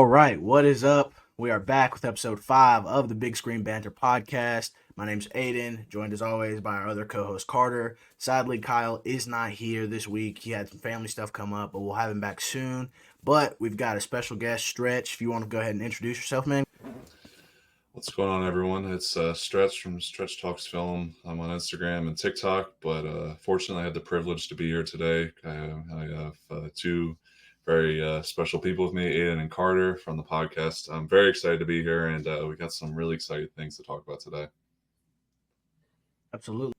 All right, what is up? We are back with episode 5 of the Big Screen Banter podcast. My name's Aiden, joined as always by our other co host Carter. Sadly, Kyle is not here this week. He had some family stuff come up, but we'll have him back soon. But we've got a special guest, Stretch. If you want to go ahead and introduce yourself, man. What's going on, everyone? It's Stretch from Stretch Talks Film. I'm on Instagram and TikTok, but fortunately, I had the privilege to be here today. I have two very special people with me, Aiden and Carter from the podcast. I'm very excited to be here, and we got some really exciting things to talk about today. Absolutely.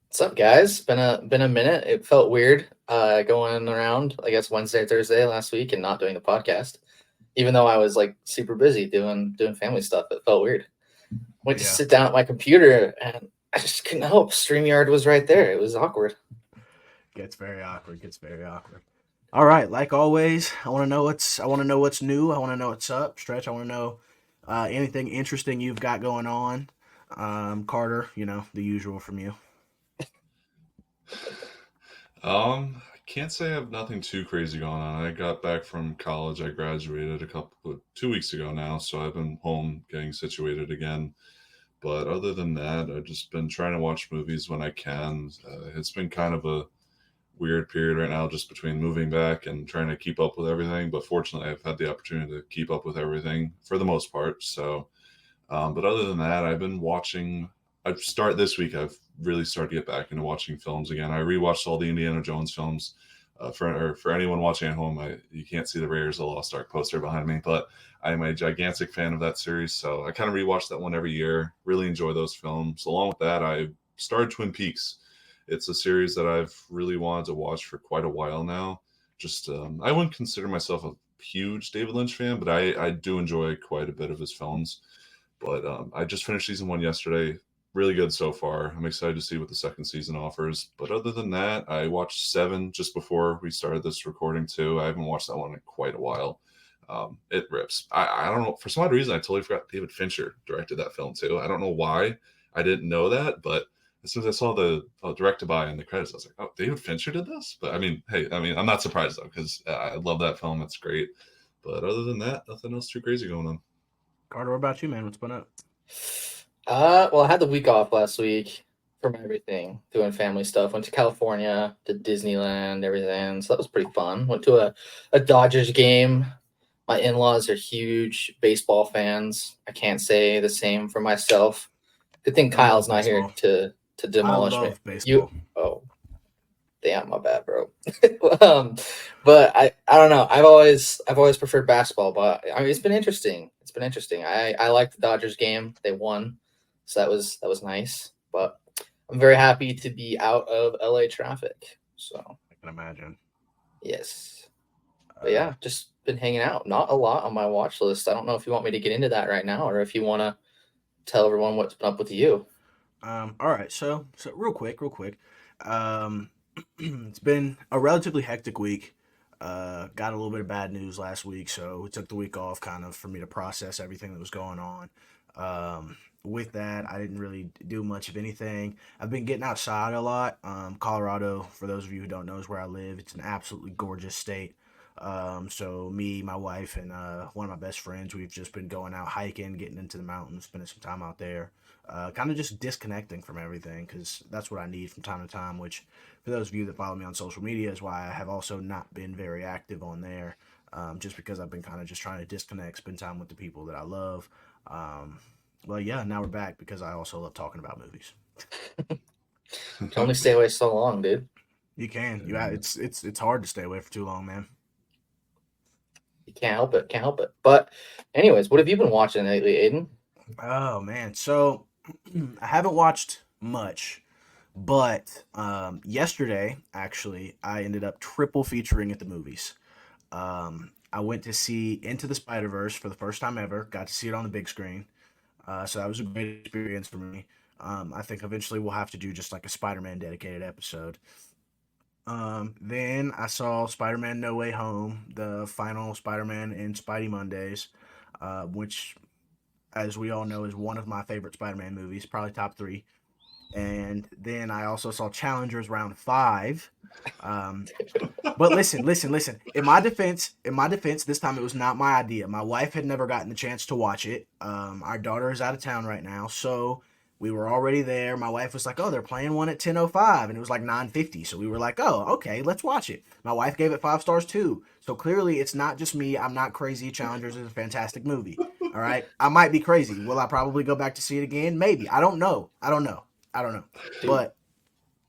What's up, guys? Been a minute. It felt weird going around, I guess Wednesday, Thursday last week, and not doing the podcast. Even though I was like super busy doing family stuff, it felt weird. Went to sit down at my computer, and I just couldn't help. StreamYard was right there. It was awkward. Gets very awkward. All right, like always, I want to know what's new. I want to know what's up. Stretch, I want to know anything interesting you've got going on. Carter, the usual from you. I can't say I have nothing too crazy going on. I got back from college. I graduated 2 weeks ago now, so I've been home getting situated again. But other than that, I've just been trying to watch movies when I can. It's been kind of a weird period right now, just between moving back and trying to keep up with everything. But fortunately, I've had the opportunity to keep up with everything for the most part. So, but other than that, I've been watching. This week. I've really started to get back into watching films again. I rewatched all the Indiana Jones films. For anyone watching at home, you can't see the Raiders of the Lost Ark poster behind me, but I am a gigantic fan of that series. So I kind of rewatch that one every year. Really enjoy those films. Along with that, I started Twin Peaks. It's a series that I've really wanted to watch for quite a while now. Just I wouldn't consider myself a huge David Lynch fan, but I do enjoy quite a bit of his films. But I just finished season 1 yesterday. Really good so far. I'm excited to see what the second season offers. But other than that, I watched Seven just before we started this recording too. I haven't watched that one in quite a while. It rips. I don't know. For some odd reason, I totally forgot David Fincher directed that film too. I don't know why. I didn't know that, but as soon as I saw the directed by in the credits, I was like, oh, David Fincher did this? But I'm not surprised though, because I love that film. It's great. But other than that, nothing else too crazy going on. Carter, what about you, man? What's been up? Well, I had the week off last week from everything, doing family stuff. Went to California, to Disneyland, everything. So that was pretty fun. Went to a Dodgers game. My in-laws are huge baseball fans. I can't say the same for myself. Good thing Kyle's not here to demolish I me. love baseball. Damn, my bad, bro. But I don't know. I've always preferred basketball, but I mean, it's been interesting. I liked the Dodgers game. They won, so that was nice. But I'm very happy to be out of LA traffic. So I can imagine. yes, but yeah, just been hanging out. Not a lot on my watch list. I don't know if you want me to get into that right now, or if you want to tell everyone what's been up with you. All right, so real quick. Um, it's been a relatively hectic week. Got a little bit of bad news last week, so we took the week off kind of for me to process everything that was going on. With that, I didn't really do much of anything. I've been getting outside a lot. Colorado, for those of you who don't know, is where I live. It's an absolutely gorgeous state. So me, my wife, and one of my best friends, we've just been going out hiking, getting into the mountains, spending some time out there, kind of just disconnecting from everything because that's what I need from time to time. Which, for those of you that follow me on social media, is why I have also not been very active on there, just because I've been kind of just trying to disconnect, spend time with the people that I love. Well, yeah, now we're back because I also love talking about movies. Can only stay away so long, dude. You can. It's hard to stay away for too long, man. You can't help it. Can't help it. But, anyways, what have you been watching lately, Aiden? Oh man, so I haven't watched much, but yesterday actually I ended up triple featuring at the movies. I went to see Into the Spider Verse for the first time ever. Got to see it on the big screen. So that was a great experience for me. I think eventually we'll have to do just like a Spider-Man dedicated episode. Then I saw Spider-Man No Way Home, the final Spider-Man and Spidey Mondays, which, as we all know, is one of my favorite Spider-Man movies, probably top three. and then I also saw Challengers Round 5. Um, but listen. In my defense, this time it was not my idea. My wife had never gotten the chance to watch it. Our daughter is out of town right now, so we were already there. My wife was like, "Oh, they're playing one at 10:05," and it was like 9:50. So we were like, "Oh, okay, let's watch it." My wife gave it 5 stars too. So clearly, it's not just me. I'm not crazy. Challengers is a fantastic movie. All right, I might be crazy. Will I probably go back to see it again? Maybe. I don't know. Dude, But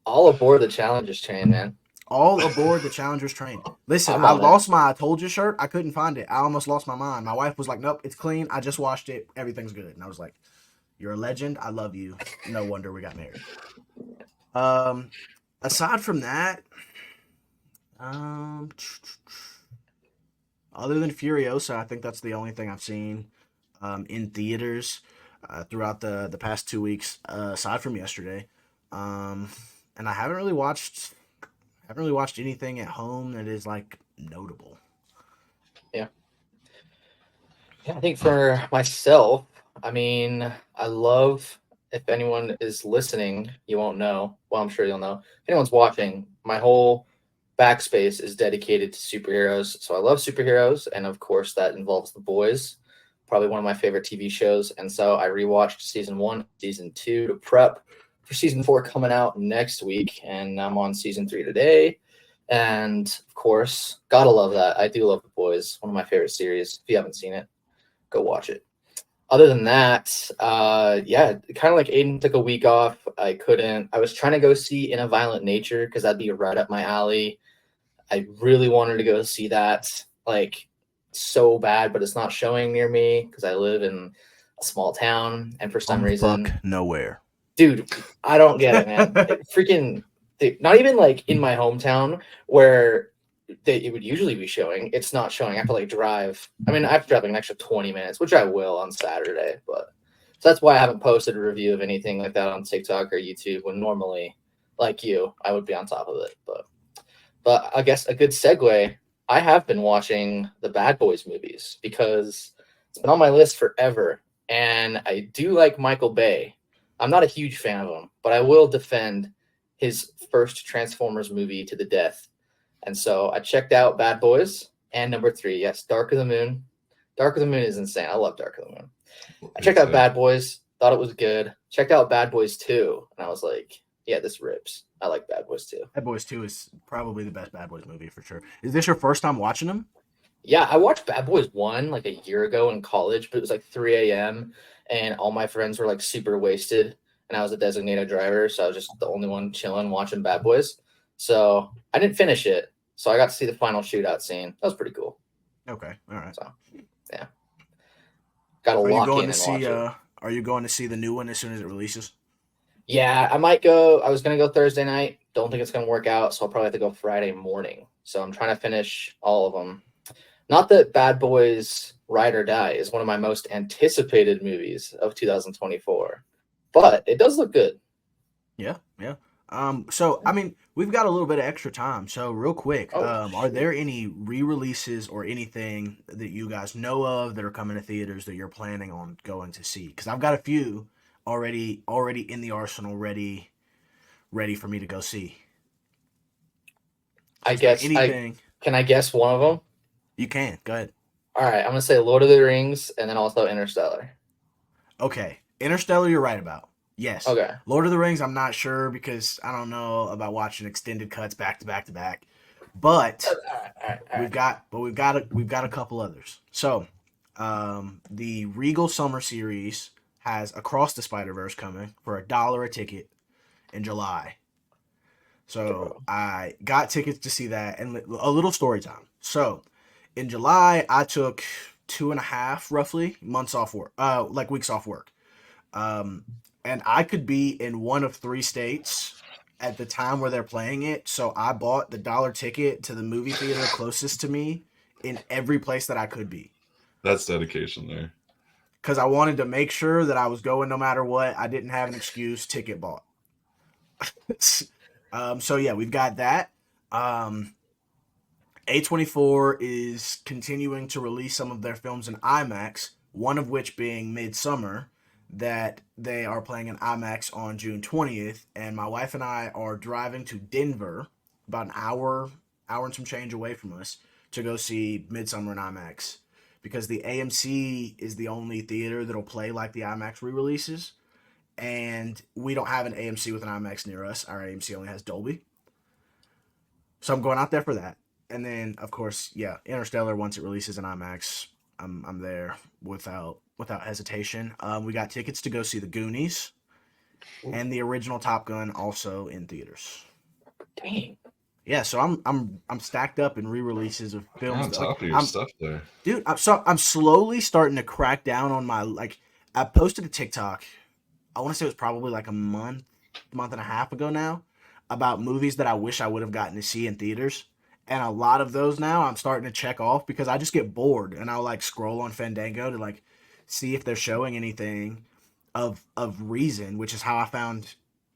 all aboard the Challengers train, man. all aboard the Challengers train. Listen, I'm I on it. lost my I told you shirt. I couldn't find it. I almost lost my mind. My wife was like, "Nope, it's clean. I just washed it. Everything's good." And I was like, "You're a legend. I love you. No wonder we got married." Um, aside from that, um, other than Furiosa, I think that's the only thing I've seen in theaters throughout the past 2 weeks, aside from yesterday. Um, and I haven't really watched anything at home that is like notable. Yeah. Yeah, I think for myself, I mean, I love, if anyone is listening, you won't know. Well, I'm sure you'll know. If anyone's watching, my whole backspace is dedicated to superheroes. So I love superheroes. And of course, that involves The Boys, probably one of my favorite TV shows. And so I rewatched season one, season two to prep for season four coming out next week. And I'm on season three today. And of course, gotta love that. I do love The Boys, one of my favorite series. If you haven't seen it, go watch it. Other than that, yeah, kind of like Aiden took a week off. I couldn't. I was trying to go see In a Violent Nature because that'd be right up my alley. I really wanted to go see that, like, so bad, but it's not showing near me because I live in a small town, and for some Fuck reason, nowhere. dude, I don't get it, man. It freaking, not even like in my hometown where it would usually be showing. It's not showing. I have to like drive. I mean, I have to drive like an extra 20 minutes, which I will on Saturday. But so that's why I haven't posted a review of anything like that on TikTok or YouTube. When normally, like you, I would be on top of it. But I guess a good segue. I have been watching the Bad Boys movies because it's been on my list forever, and I do like Michael Bay. I'm not a huge fan of him, but I will defend his first Transformers movie to the death. And so I checked out Bad Boys and number three, yes, Dark of the Moon. Dark of the Moon is insane. I love Dark of the Moon. I checked out Bad Boys, thought it was good. Checked out Bad Boys 2, and I was like, yeah, this rips. I like Bad Boys 2. Bad Boys 2 is probably the best Bad Boys movie for sure. Is this your first time watching them? Yeah, I watched Bad Boys 1 like a year ago in college, but it was like 3 a.m. and all my friends were like super wasted, and I was a designated driver, so I was just the only one chilling watching Bad Boys. So I didn't finish it, so I got to see the final shootout scene. That was pretty cool. Okay, all right. So yeah, got to Are you lock going in to and see? watch it. Are you going to see the new one as soon as it releases? Yeah, I might go. I was gonna go Thursday night. Don't think it's gonna work out, so I'll probably have to go Friday morning. So I'm trying to finish all of them. Not that Bad Boys Ride or Die is one of my most anticipated movies of 2024, but it does look good. Yeah, yeah. So I mean, we've got a little bit of extra time. So real quick, Oh, are shoot. there any re-releases or anything that you guys know of that are coming to theaters that you're planning on going to see? Because I've got a few already in the arsenal, ready for me to go see. So I is there guess I anything can I guess one of them? you can go ahead? All right, I'm gonna say Lord of the Rings and then also Interstellar. Okay, Interstellar, you're right about. Yes. Okay. Lord of the Rings, I'm not sure because I don't know about watching extended cuts back to back to back. But All right. we've got a couple others. So, the Regal Summer Series has Across the Spider Verse coming for $1 a ticket in July. So Bro. I got tickets to see that and a little story time. So in July, I took 2.5 roughly months off work, like weeks off work. Um, and I could be in one of 3 states at the time where they're playing it. So I bought the dollar ticket to the movie theater closest to me in every place that I could be. That's dedication there. Because I wanted to make sure that I was going no matter what. I didn't have an excuse, ticket bought. So yeah, we've got that. Um, A24 is continuing to release some of their films in IMAX, one of which being Midsummer. that they are playing in IMAX on June 20th, and my wife and I are driving to Denver, about an hour and some change away from us, to go see Midsummer in IMAX because the AMC is the only theater that'll play like the IMAX re-releases, and we don't have an AMC with an IMAX near us. Our AMC only has Dolby, so I'm going out there for that. And then, of course, yeah, Interstellar once it releases in IMAX, I'm there without hesitation. We got tickets to go see the Goonies and the original Top Gun also in theaters. Dang. Yeah, so I'm stacked up in re-releases of You're films on that like top of your I'm stuff there. dude. I'm slowly starting to crack down on my like. I posted a TikTok. I want to say it was probably like a month and a half ago now, about movies that I wish I would have gotten to see in theaters. And a lot of those now I'm starting to check off because I just get bored and I'll like scroll on Fandango to like see if they're showing anything of reason, which is how I found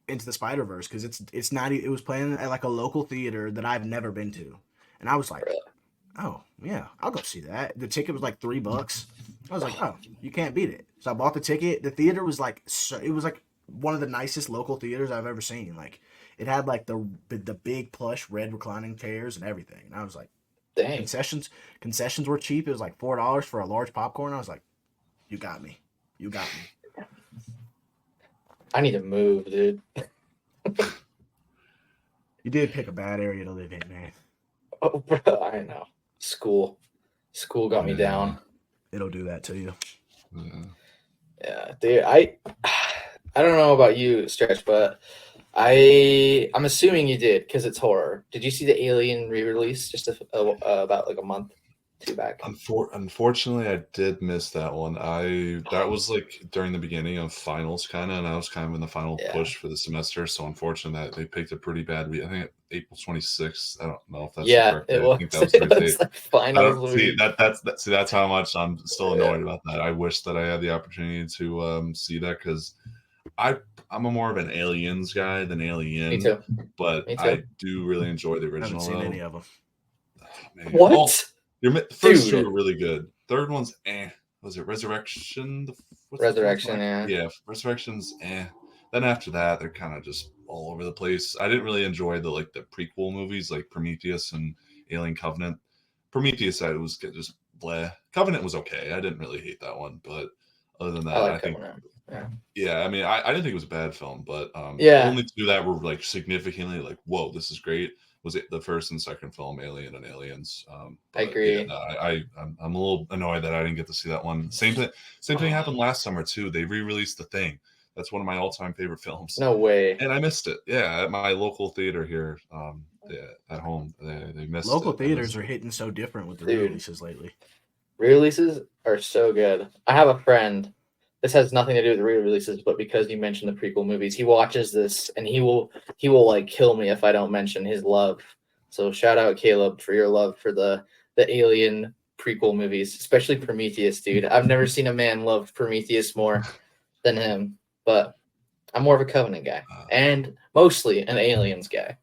Into the Spider Verse because it's not it was playing at like a local theater that I've never been to, and I was like, oh yeah, I'll go see that. The ticket was like $3. I was like, oh, you can't beat it. So I bought the ticket. The theater was like it was like one of the nicest local theaters I've ever seen. Like it had like the big plush red reclining chairs and everything. And I was like, Dang. concessions were cheap. It was like $4 for a large popcorn. I was like, you got me, you got me. I need to move, dude. You did pick a bad area to live in, man. Oh, bro, I know. School got me down. It'll do that to you. Yeah. Yeah, dude. I don't know about you, Stretch, but I'm assuming you did because it's horror. Did you see the Alien re-release just about like a month, two back? Unfortunately, I did miss that one. That was like during the beginning of finals, kind of, and I was kind of in the final push for the semester. So unfortunate that they picked a pretty bad week. I think April 26th. I don't know if that's the correct it day. was. I think that was Thursday. Like finals see that's how much I'm still annoyed about that. I wish that I had the opportunity to see that because I'm a more of an Aliens guy than Alien. Me too. But Me too. I do really enjoy the I haven't original. seen any of them. Man. What? The first two are really good. Third one's Was it Resurrection? Resurrection, yeah. Yeah, Resurrection's Then after that, they're kind of just all over the place. I didn't really enjoy the prequel movies like Prometheus and Alien Covenant. Prometheus, I was just bleh. Covenant was okay. I didn't really hate that one, but other than that, I think. Yeah, I mean, I didn't think it was a bad film, but the only two that were like significantly like, whoa, this is great. Was it the first and second film, Alien and Aliens? I agree. Yeah, I'm a little annoyed that I didn't get to see that one. Same thing happened last summer too. They re-released The Thing. That's one of my all-time favorite films. No way. And I missed it. Yeah, at my local theater here, at home, they missed it. Local theaters are hitting so different with the re-releases lately. Re-releases are so good. I have a friend. This has nothing to do with the re-releases, but because you mentioned the prequel movies, he watches this and he will like kill me if I don't mention his love. So shout out Caleb for your love for the Alien prequel movies, especially Prometheus, dude. I've never seen a man love Prometheus more than him, but I'm more of a Covenant guy and mostly an Aliens guy.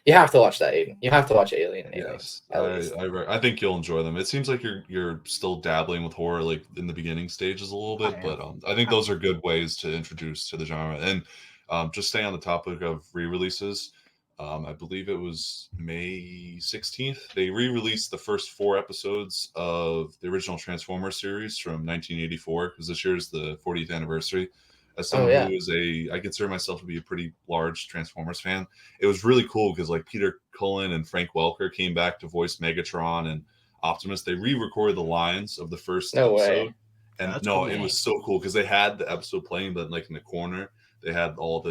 You have to watch that, Aiden. You have to watch Alien and Aliens. Yes, I think you'll enjoy them. It seems like you're still dabbling with horror like in the beginning stages a little bit, but I think those are good ways to introduce to the genre. And just staying on the topic of re-releases, I believe it was May 16th. They re-released the first 4 episodes of the original Transformers series from 1984 because this year is the 40th anniversary. As someone who is I consider myself to be a pretty large Transformers fan. It was really cool because like Peter Cullen and Frank Welker came back to voice Megatron and Optimus. They re-recorded the lines of the first episode. And it was so cool because they had the episode playing, but like in the corner, they had all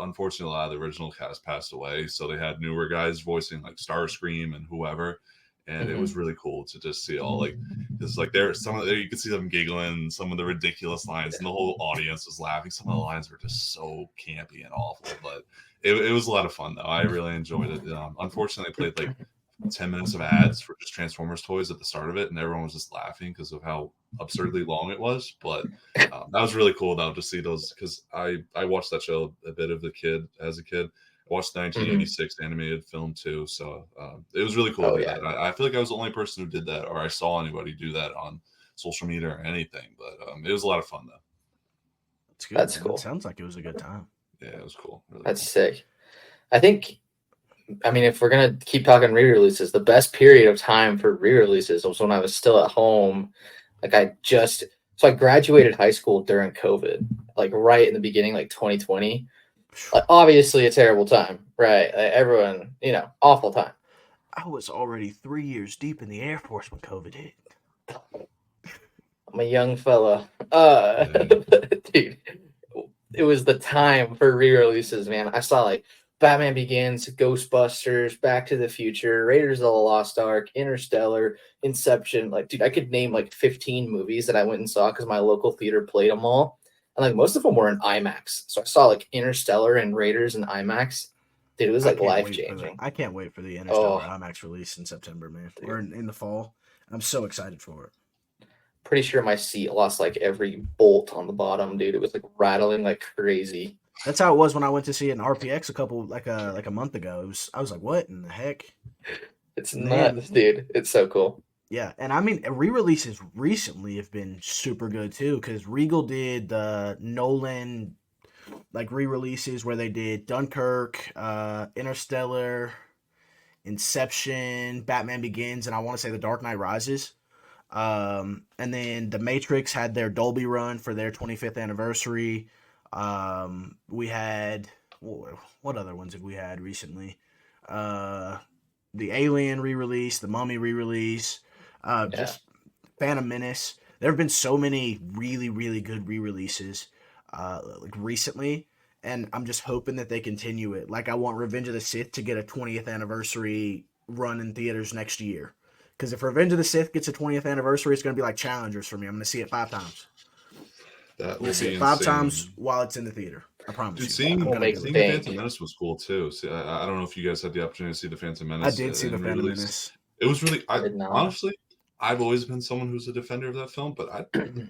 unfortunately, a lot of the original cast passed away. So they had newer guys voicing like Starscream and whoever. And it was really cool to just see all because like you could see them giggling, some of the ridiculous lines, and the whole audience was laughing. Some of the lines were just so campy and awful, but it was a lot of fun though. I really enjoyed it. Unfortunately, I played like 10 minutes of ads for just Transformers toys at the start of it, and everyone was just laughing because of how absurdly long it was. But that was really cool though to see those because I watched that show a bit as a kid. I watched the 1986 animated film too, so it was really cool to do that. I feel like I was the only person who did that, or I saw anybody do that on social media or anything. But it was a lot of fun though. It's good, That's man. It cool. sounds like it was a good time. Yeah, it was cool. Really That's cool. sick. I think, I mean, if we're gonna keep talking re-releases, the best period of time for re-releases was when I was still at home. Like so I graduated high school during COVID, like right in the beginning, like 2020. Like obviously a terrible time, right? Like, everyone, awful time. I was already 3 years deep in the Air Force when COVID hit. I'm a young fella. Yeah. Dude, it was the time for re-releases, man. I saw like Batman Begins, Ghostbusters, Back to the Future, Raiders of the Lost Ark, Interstellar, Inception. Like, dude, I could name like 15 movies that I went and saw because my local theater played them all. And like most of them were in IMAX. So I saw like Interstellar and Raiders in IMAX. Dude, it was like life changing. I can't wait for the Interstellar Oh, IMAX release in September, man, dude. or in the fall. I'm so excited for it. Pretty sure my seat lost like every bolt on the bottom, dude. It was like rattling like crazy. That's how it was when I went to see it in RPX like a month ago. I was like, what in the heck? It's And then nuts, dude. It's so cool. yeah, and I mean re-releases recently have been super good too because Regal did the Nolan like re-releases where they did Dunkirk, Interstellar, Inception, Batman Begins, and I want to say The Dark Knight Rises. And then The Matrix had their Dolby run for their 25th anniversary. We had what other ones have we had recently? Uh, the Alien re-release, the Mummy re-release, Yeah. just Phantom Menace. There have been so many really, really good re-releases like recently, and I'm just hoping that they continue it. Like I want Revenge of the Sith to get a 20th anniversary run in theaters next year. Because if Revenge of the Sith gets a 20th anniversary, it's going to be like Challengers for me. I'm going to see it 5 times. That I'm going will to see be it 5 times insane. while it's in the theater. I promise Dude, you. seeing I'm We'll going to make do it it. seeing the bank. Phantom Menace was cool too. See, I don't know if you guys had the opportunity to see the Phantom I Menace did see the in Phantom re-release. Menace. It was really, I I did not. honestly, I've always been someone who's a defender of that film, but I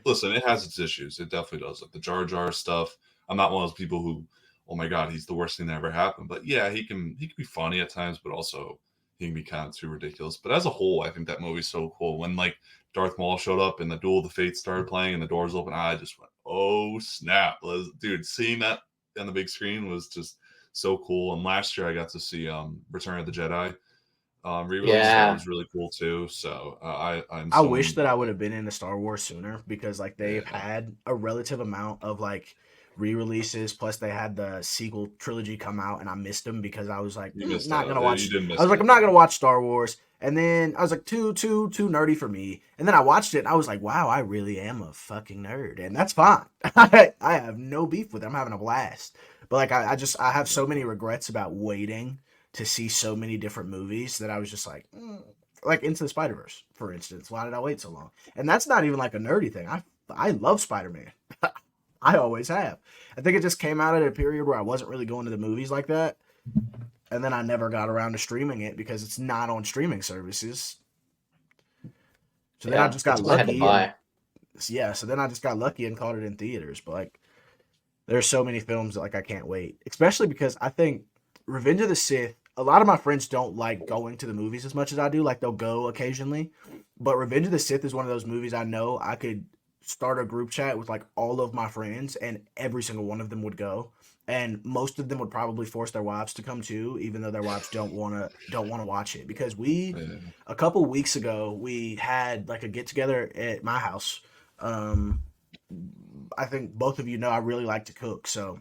listen, it has its issues. It definitely does. Like the Jar Jar stuff. I'm not one of those people who, oh my god, he's the worst thing that ever happened. But yeah, he can be funny at times, but also he can be kind of too ridiculous. But as a whole, I think that movie's so cool. When like Darth Maul showed up and the Duel of the Fates started playing and the doors open, I just went, oh snap, dude! Seeing that on the big screen was just so cool. And last year I got to see Return of the Jedi re-release. That Yeah. was really cool too. So I'm I wish someone. that I would have been into Star Wars sooner because like they've Yeah, had a relative amount of like re-releases plus they had the sequel trilogy come out and I missed them because I was like you missed not out. gonna You watch. didn't I miss was like I'm anything. not gonna watch Star Wars, and then I was like too nerdy for me, and then I watched it and I was like wow, I really am a fucking nerd, and that's fine. I have no beef with it. I'm having a blast, but like I have so many regrets about waiting to see so many different movies that I was just like Into the Spider Verse, for instance. Why did I wait so long? And that's not even like a nerdy thing. I love Spider Man. I always have. I think it just came out at a period where I wasn't really going to the movies like that, and then I never got around to streaming it because it's not on streaming services. So then I Yeah. just That's got what I had to lucky, and buy. yeah, so then I just got lucky and caught it in theaters. But like, there's so many films that like I can't wait, especially because I think Revenge of the Sith. A lot of my friends don't like going to the movies as much as I do. Like they'll go occasionally, but Revenge of the Sith is one of those movies I know I could start a group chat with like all of my friends, and every single one of them would go, and most of them would probably force their wives to come too, even though their wives don't want to watch it because we Yeah. a couple weeks ago we had like a get together at my house. Um, I think both of you know I really like to cook, so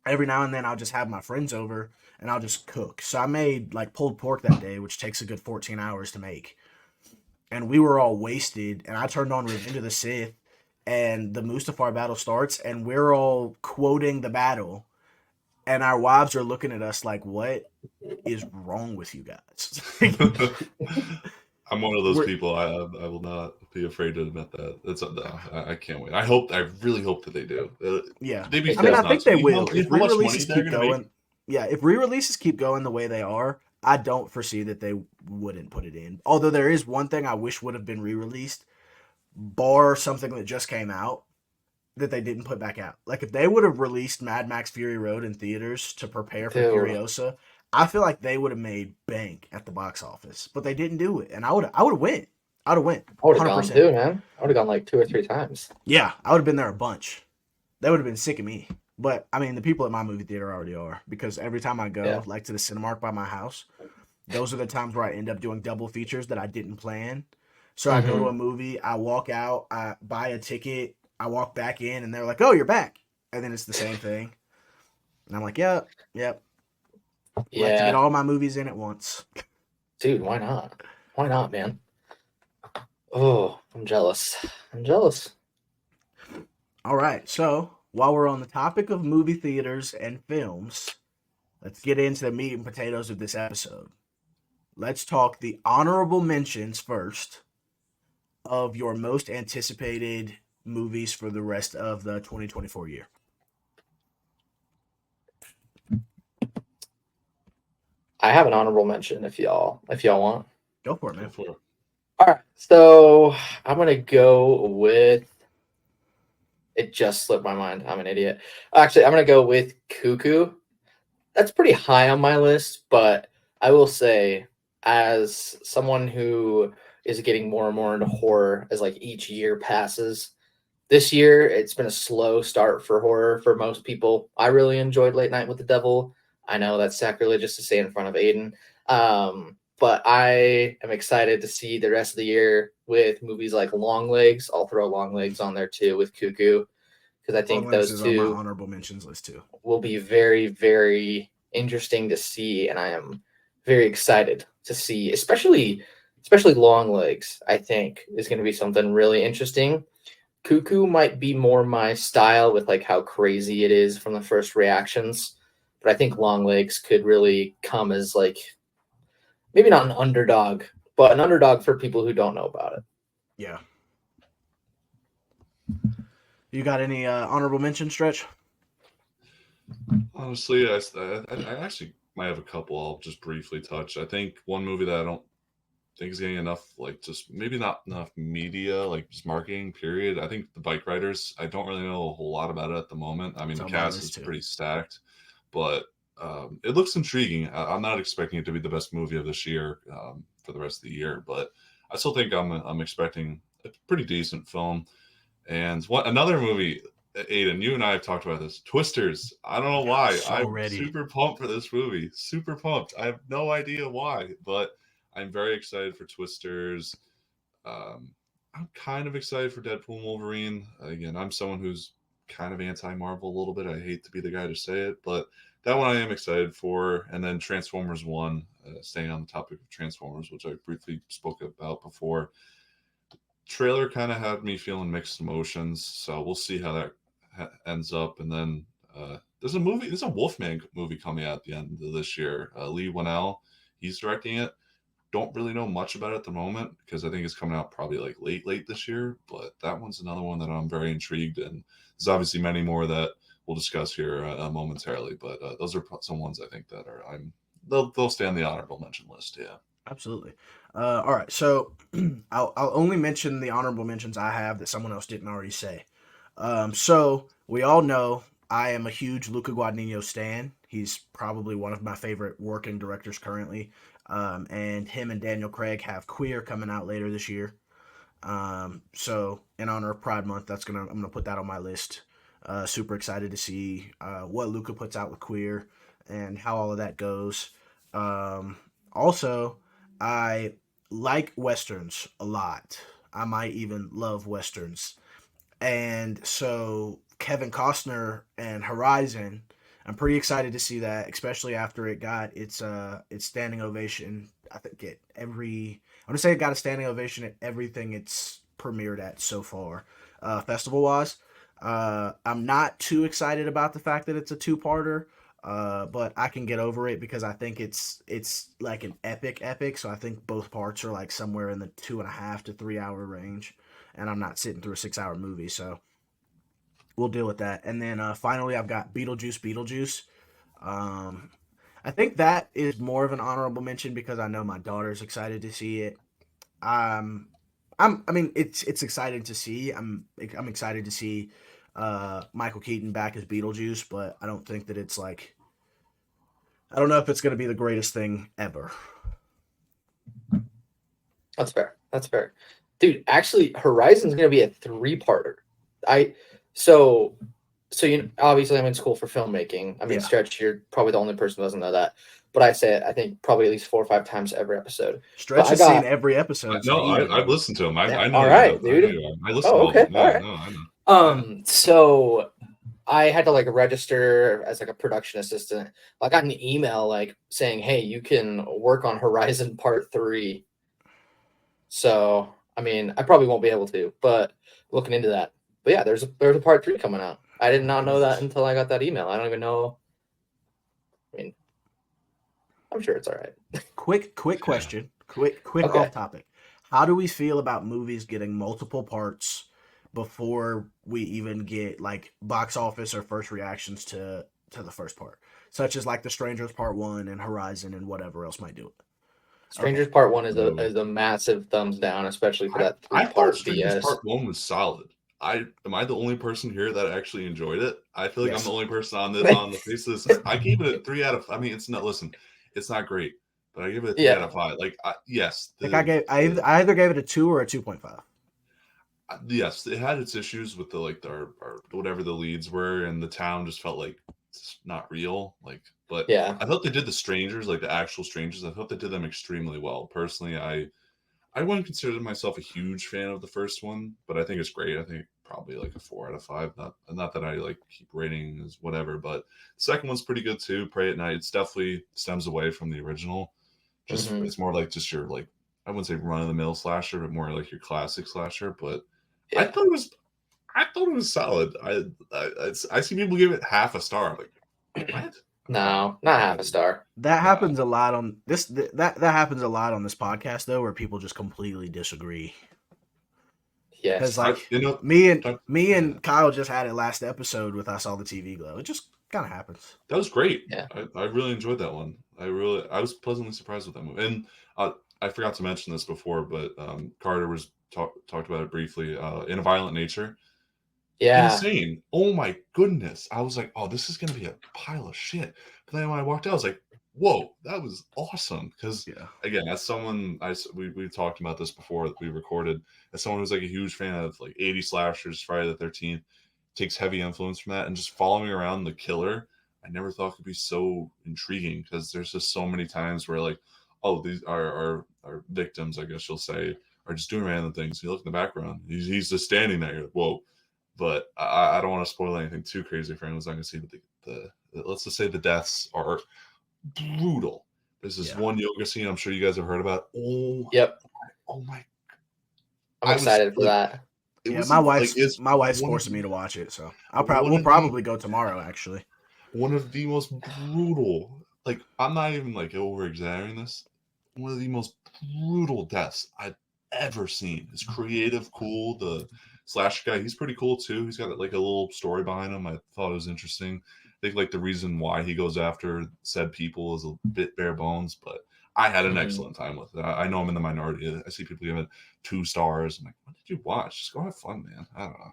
every now and then I'll just have my friends over and I'll just cook. So I made like pulled pork that day, which takes a good 14 hours to make. And we were all wasted, and I turned on Revenge of the Sith, and the Mustafar battle starts, and we're all quoting the battle, and our wives are looking at us like, "What is wrong with you guys?" I'm one of those we're people. I will not be afraid to admit that. It's I can't wait. I hope. I really hope that they do. Yeah. They'd be Me I mean, too. I fools not think to. they You know, will. If how much money re-releases they're keep gonna make? going, yeah, if re-releases keep going the way they are, I don't foresee that they wouldn't put it in. Although there is one thing I wish would have been re-released, bar something that just came out that they didn't put back out. Like if they would have released Mad Max Fury Road in theaters to prepare for Dude. Furiosa, I feel like they would have made bank at the box office. But they didn't do it, and I would have went. I'd have went I would have gone 100%. too, man. I would have gone like 2 or 3 times. Yeah, I would have been there a bunch. That would have been sick of me. But I mean, the people at my movie theater already are, because every time I go, Yeah. like to the Cinemark by my house, those are the times where I end up doing double features that I didn't plan. So I go to Hmm. a movie, I walk out, I buy a ticket, I walk back in, and they're like, "Oh, you're back," and then it's the same thing, and I'm like, "Yep, yep." Like to get Yeah, all my movies in at once. dude, why not? Why not, man? Oh, I'm jealous. I'm jealous. All right, so while we're on the topic of movie theaters and films, let's get into the meat and potatoes of this episode. Let's talk the honorable mentions first of your most anticipated movies for the rest of the 2024 year. I have an honorable mention if y'all want. Go for it, Go man. for it. All right, so I'm gonna go with. It just slipped my mind. I'm an idiot. Actually, I'm gonna go with Cuckoo. That's pretty high on my list, but I will say, as someone who is getting more and more into horror as like each year passes, this year it's been a slow start for horror for most people. I really enjoyed Late Night with the Devil. I know that's sacrilegious to say in front of Aiden, but I am excited to see the rest of the year with movies like Long Legs. I'll throw Long Legs on there too with Cuckoo, because I Long think Legs those is on my two honorable mentions list too. will be very, very interesting to see, and I am very excited to see, especially Long Legs. I think is going to be something really interesting. Cuckoo might be more my style with like how crazy it is from the first reactions, but I think Long Legs could really come as like maybe not an underdog, but an underdog for people who don't know about it. Yeah. You got any honorable mention, Stretch? Honestly, I actually might have a couple. I'll just briefly touch. I think one movie that I don't think is getting enough, like just maybe not enough media, like just marketing. Period. I think the Bike Riders. I don't really know a whole lot about it at the moment. I mean, It's the on my cast is list too. pretty stacked, but it looks intriguing. I'm not expecting it to be the best movie of this year for the rest of the year, but I still think I'm expecting a pretty decent film. And what another movie, Aiden, you and I have talked about this. Twisters. I don't know why. So I'm ready. super pumped for this movie. Super pumped. I have no idea why, but I'm very excited for Twisters. Um, I'm kind of excited for Deadpool and Wolverine. Again, I'm someone who's kind of anti Marvel a little bit. I hate to be the guy to say it, but that one I am excited for. And then Transformers 1, staying on the topic of Transformers, which I briefly spoke about before. Trailer kind of had me feeling mixed emotions, so we'll see how that ends up. And then there's a Wolfman movie coming out at the end of this year. Lee Winnell, he's directing it. Don't really know much about it at the moment because I think it's coming out probably like late this year. But that one's another one that I'm very intrigued in. There's obviously many more that we'll discuss here momentarily, but those are some ones I think that they'll stay on the honorable mention list. Yeah. Absolutely. All right, so I'll only mention the honorable mentions I have that someone else didn't already say. So we all know I am a huge Luca Guadagnino stan. He's probably one of my favorite working directors currently. And him and Daniel Craig have Queer coming out later this year. So in honor of Pride Month, I'm gonna put that on my list. Super excited to see what Luca puts out with Queer and how all of that goes. Also, I like westerns a lot. I might even love westerns. And so Kevin Costner and Horizon, I'm pretty excited to see that, especially after it got its standing ovation. I think I want to say it got a standing ovation at everything it's premiered at so far, festival wise. I'm not too excited about the fact that it's a two-parter, but I can get over it because I think it's like an epic. So I think both parts are like somewhere in the 2.5 to 3 hour range, and I'm not sitting through a 6 hour movie, so we'll deal with that. And then finally, I've got Beetlejuice. Um, I think that is more of an honorable mention because I know my daughter's excited to see it. Um, I mean, it's exciting to see. I'm excited to see Michael Keaton back as Beetlejuice, but I don't think that it's like I don't know if it's going to be the greatest thing ever. That's fair. That's fair. Dude, actually, Horizon's gonna be a three-parter. I so So obviously I'm in school for filmmaking. I mean, Yeah. Stretch, you're probably the only person who doesn't know that. But I say it, I think probably at least 4 or 5 times every episode. Stretch I has got seen every episode. So No, I've listened to them. yeah, I know all you right, have. I know dude. you have. I listen Oh, to all of okay, them. all Yeah, right. no, I know. So I had to like register as like a production assistant. I got an email like saying, "Hey, you can work on Horizon Part 3." So, I mean, I probably won't be able to, but looking into that. But yeah, there's a Part 3 coming out. I did not know that until I got that email. I don't even know. I mean, I'm sure it's all right. Quick question. Quick Okay. off topic. How do we feel about movies getting multiple parts before we even get like box office or first reactions to the first part, such as like The Strangers Part 1 and Horizon and whatever else might do it? Strangers Part 1 is a massive thumbs down, especially for that I thought 3-part Strangers BS. Part 1 was solid. Am I the only person here that actually enjoyed it? I feel like Yes. I'm the only person on the face of this. I gave it a 3 out of. I mean, it's not. Listen, it's not great, but I give it a 3 out of 5. Like, yes, I either gave it a 2 or a 2.5. Yes, it had its issues with the like our whatever the leads were, and the town just felt like it's not real. Like, but Yeah. I thought they did the strangers, like the actual strangers. I thought they did them extremely well. Personally, I wouldn't consider myself a huge fan of the first one, but I think it's great. I think probably like a 4 out of 5. Not that I like keep rating as whatever, but the second one's pretty good too. Pray at Night. It's definitely stems away from the original. Just It's more like just your like I wouldn't say run of the mill slasher, but more like your classic slasher. But Yeah. I thought it was solid. I see people give it half a star. I'm like, what? No, not half a star. That happens a lot on this. That happens a lot on this podcast though, where people just completely disagree. Yes. Because like me and Kyle just had it last episode with I Saw the TV Glow. It just kind of happens. That was great. Yeah. I really enjoyed that one. I was pleasantly surprised with that movie. And I forgot to mention this before, but Carter was talked about it briefly. In a Violent Nature. Yeah. Insane. Oh my goodness. I was like, oh, this is gonna be a pile of shit. But then when I walked out, I was like, whoa, that was awesome. Because again, as someone we talked about this before that we recorded, as someone who's like a huge fan of like 80 slashers, Friday the 13th, takes heavy influence from that, and just following around the killer, I never thought could be so intriguing because there's just so many times where like, oh, these are our victims, I guess you'll say, are just doing random things. You look in the background, he's just standing there. You're like, whoa. But I don't want to spoil anything too crazy for anyone who's not going to see. But the let's just say the deaths are brutal. There's this one yoga scene I'm sure you guys have heard about. Oh, yep. Oh my! I'm excited for that. Yeah, my wife's forcing me to watch it, so we'll probably go tomorrow. Actually, one of the most brutal. Like I'm not even like over exaggerating this. One of the most brutal deaths I've ever seen. It's creative, cool. The slasher guy, he's pretty cool too. He's got like a little story behind him. I thought it was interesting. I think like the reason why he goes after said people is a bit bare bones, but I had an excellent time with it. I know I'm in the minority. I see people give it 2 stars. I'm like, what did you watch? Just go have fun, man. I don't know.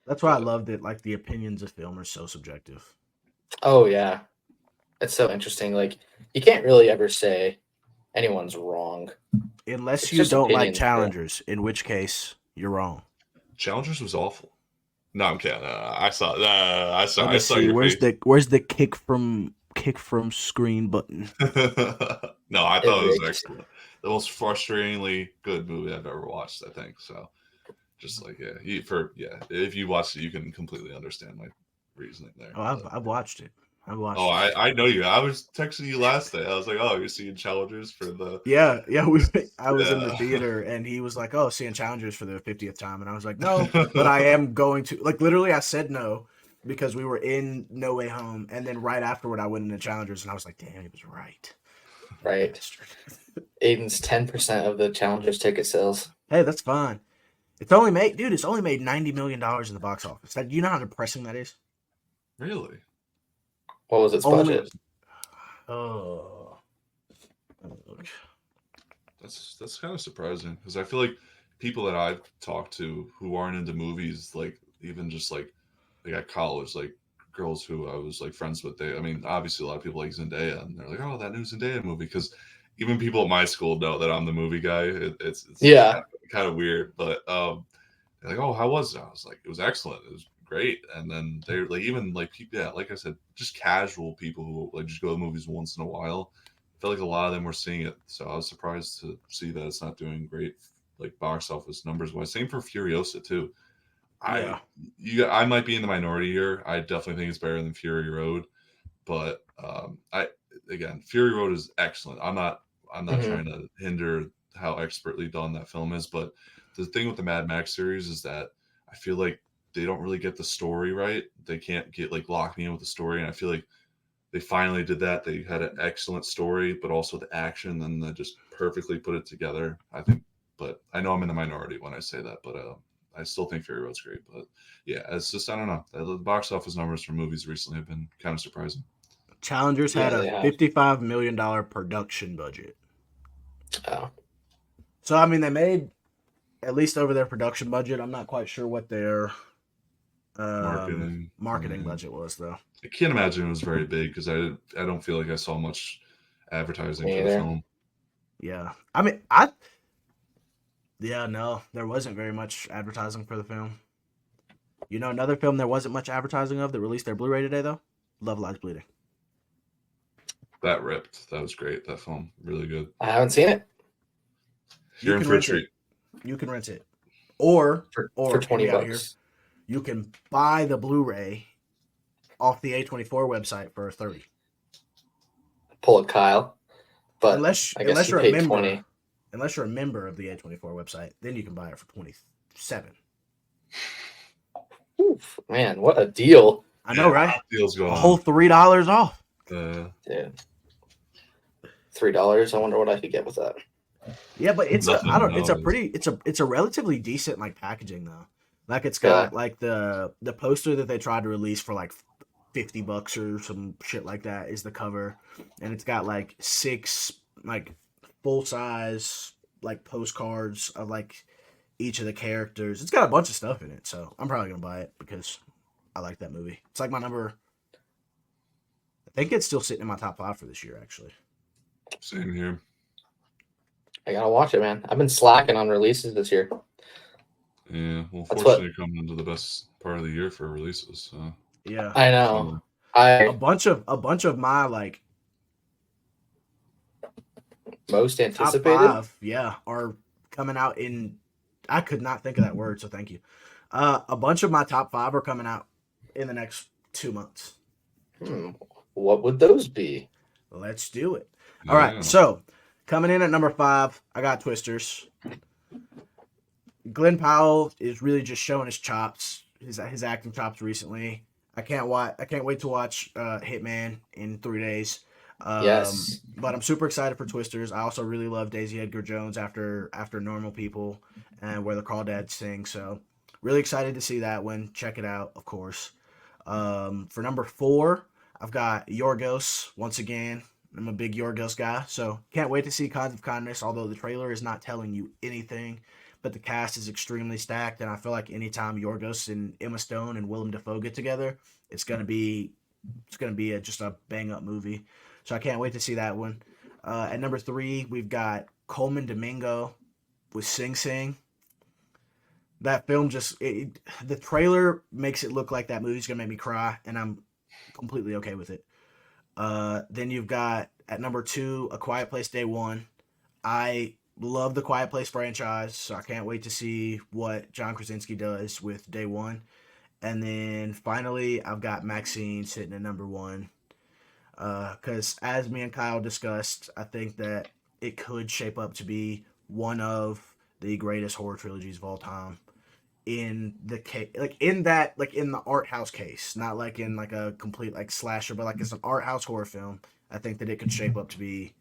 That's why I love that. Like the opinions of film are so subjective. Oh yeah, it's so interesting. Like you can't really ever say anyone's wrong unless you don't like Challengers, in which case you're wrong. Challengers was awful. No, I'm kidding. I saw. I saw. I saw see, your where's face. Where's the kick from screen button? No, I thought it was excellent. The most frustratingly good movie I've ever watched. I think so. Just like if you watched it, you can completely understand my reasoning there. Oh, I've watched it. I know you. I was texting you last day. I was like, "Oh, you're seeing Challengers for the." Yeah. I was in the theater, and he was like, "Oh, seeing Challengers for the 50th time," and I was like, "No, but I am going to." Like literally, I said no because we were in No Way Home, and then right afterward, I went into Challengers, and I was like, "Damn, he was right." Right. Aiden's 10% of the Challengers ticket sales. Hey, that's fine. It's only made $90 million in the box office. You know how depressing that is? Really? What was its budget? Oh, that's kind of surprising because I feel like people that I've talked to who aren't into movies, like even just like at college, like girls who I was like friends with, I mean, obviously a lot of people like Zendaya, and they're like, "Oh, that new Zendaya movie," because even people at my school know that I'm the movie guy. It's kind of weird, but they're like, "Oh, how was it?" I was like, "It was excellent. It was great. And then they're like, even like people, yeah, like I said, just casual people who like just go to movies once in a while. I feel like a lot of them were seeing it, so I was surprised to see that it's not doing great, like box office numbers wise. Same for Furiosa too. I Yeah. I might be in the minority here. I definitely think it's better than Fury Road, but I again, Fury Road is excellent. I'm not Mhm. trying to hinder how expertly done that film is, but the thing with the Mad Max series is that I feel like they don't really get the story right. They can't get like lock me in with the story, and I feel like they finally did that. They had an excellent story, but also the action, and they just perfectly put it together. I think, but I know I'm in the minority when I say that, but I still think Fury Road's great. But yeah, it's just I don't know. The box office numbers for movies recently have been kind of surprising. Challengers had Yeah, a they have. $55 million production budget. Oh. So I mean, they made at least over their production budget. I'm not quite sure what their Marketing, marketing budget was though. I can't imagine it was very big because I don't feel like I saw much advertising Me for the either. film. Yeah, yeah, no, there wasn't very much advertising for the film. You know, another film there wasn't much advertising of that released their Blu-ray today though. Love Lies Bleeding. That ripped. That was great. That film, really good. I haven't seen it You You're in can for a rent it. treat. You can rent it, or for hear 20 me out here. bucks. You can buy the Blu-ray off the A24 website for 30. Pull a Kyle, but Unless I guess you're he a paid member, 20. unless you're a member of the A24 website, then you can buy it for 27. Oof, man, what a deal, I know, Yeah, right? hot deals going A whole $3 off. on. dude. $3. I wonder what I could get with that. Yeah, but it's Nothing. it's a relatively decent like packaging though. Like it's Really? got like the poster that they tried to release for like $50 or some shit like that is the cover, and it's got like 6 like full size like postcards of like each of the characters. It's got a bunch of stuff in it, so I'm probably gonna buy it because I like that movie. It's like my number. I think it's still sitting in my top 5 for this year actually. Same here. I gotta watch it, man. I've been slacking on releases this year. Yeah. Well, That's fortunately, you're coming into the best part of the year for releases. So Yeah, I know. I a bunch of my like most top anticipated. 5, yeah, are coming out in. I could not think of that word, so thank you. A bunch of my top 5 are coming out in the next 2 months. What would those be? Let's do it. yeah. All right, so coming in at number 5, I got Twisters. Glenn Powell is really just showing his chops, his acting chops recently. I can't wait to watch Hitman in 3 days. Yes. But I'm super excited for Twisters. I also really love Daisy Edgar Jones after Normal People and Where the Crawdads Sing. So really excited to see that one. Check it out, of course. For number 4, I've got Yorgos once again. I'm a big Yorgos guy, so can't wait to see Cons of Kindness. Although the trailer is not telling you anything, but the cast is extremely stacked, and I feel like anytime Yorgos and Emma Stone and Willem Dafoe get together, it's gonna be just a bang up movie. So I can't wait to see that one. At number 3, we've got Coleman Domingo with Sing Sing. That film the trailer makes it look like that movie's gonna make me cry, and I'm completely okay with it. Then you've got at number 2, A Quiet Place Day One. I love the Quiet Place franchise, so I can't wait to see what John Krasinski does with Day One. And then finally, I've got Maxine sitting at number 1. Because as me and Kyle discussed, I think that it could shape up to be one of the greatest horror trilogies of all time. In the case, in the art house case, not like in like a complete like slasher, but like it's an art house horror film. I think that it could shape up to be